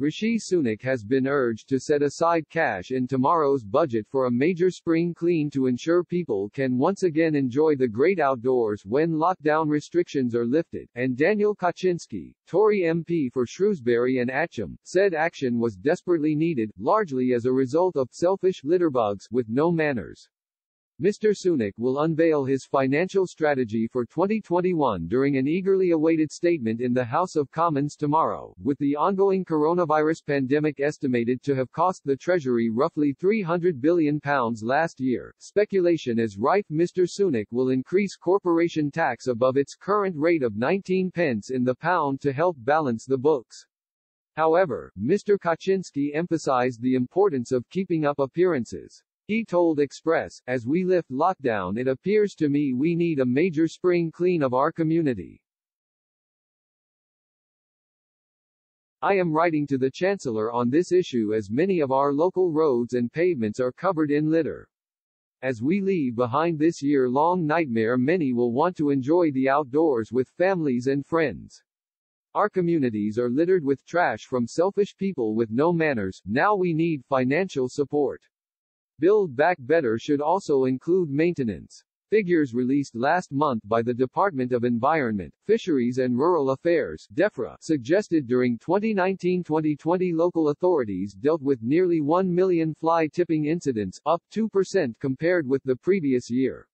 Rishi Sunak has been urged to set aside cash in tomorrow's budget for a major spring clean to ensure people can once again enjoy the great outdoors when lockdown restrictions are lifted, and Daniel Kaczynski, Tory MP for Shrewsbury and Atcham, said action was desperately needed, largely as a result of selfish litterbugs with no manners. Mr. Sunak will unveil his financial strategy for 2021 during an eagerly awaited statement in the House of Commons tomorrow, with the ongoing coronavirus pandemic estimated to have cost the Treasury roughly £300 billion last year. Speculation is rife Mr. Sunak will increase corporation tax above its current rate of 19 pence in the pound to help balance the books. However, Mr. Kaczynski emphasized the importance of keeping up appearances. He told Express, "As we lift lockdown, it appears to me we need a major spring clean of our community. I am writing to the Chancellor on this issue as many of our local roads and pavements are covered in litter. As we leave behind this year-long nightmare, many will want to enjoy the outdoors with families and friends. Our communities are littered with trash from selfish people with no manners. Now we need financial support. Build Back Better should also include maintenance." Figures released last month by the Department of Environment, Fisheries and Rural Affairs (DEFRA) suggested during 2019-2020 local authorities dealt with nearly 1 million fly tipping incidents, up 2% compared with the previous year.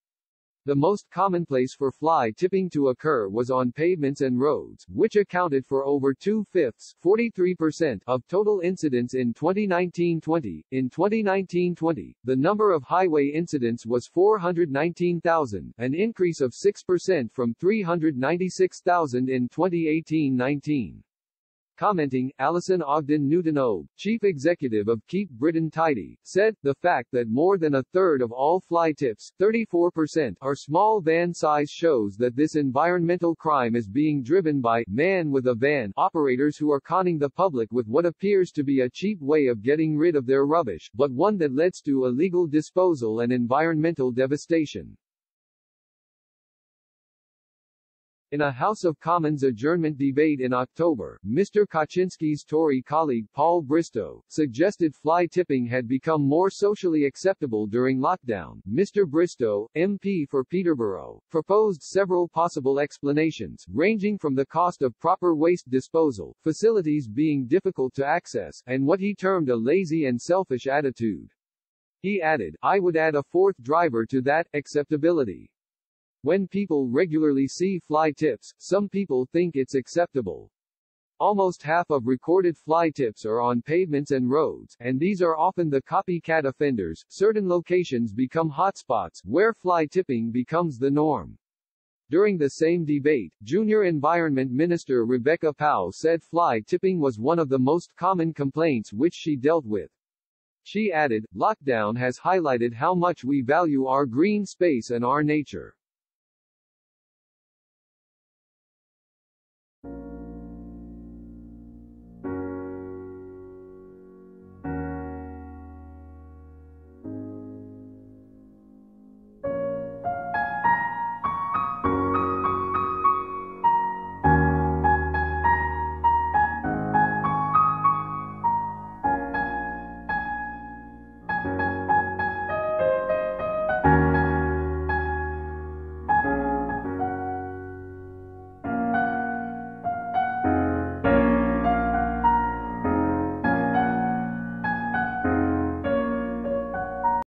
The most common place for fly tipping to occur was on pavements and roads, which accounted for over 2/5 (43%) of total incidents in 2019-20. In 2019-20, the number of highway incidents was 419,000, an increase of 6% from 396,000 in 2018-19. Commenting, Alison Ogden-Newton-Obe, chief executive of Keep Britain Tidy, said, "The fact that more than a third of all fly tips, 34%, are small van size shows that this environmental crime is being driven by man with a van operators who are conning the public with what appears to be a cheap way of getting rid of their rubbish, but one that leads to illegal disposal and environmental devastation." In a House of Commons adjournment debate in October, Mr. Kaczynski's Tory colleague Paul Bristow suggested fly tipping had become more socially acceptable during lockdown. Mr. Bristow, MP for Peterborough, proposed several possible explanations, ranging from the cost of proper waste disposal, facilities being difficult to access, and what he termed a lazy and selfish attitude. He added, "I would add a fourth driver to that, acceptability. When people regularly see fly tips, some people think it's acceptable. Almost half of recorded fly tips are on pavements and roads, and these are often the copycat offenders. Certain locations become hotspots, where fly tipping becomes the norm." During the same debate, Junior Environment Minister Rebecca Powell said fly tipping was one of the most common complaints which she dealt with. She added, "Lockdown has highlighted how much we value our green space and our nature.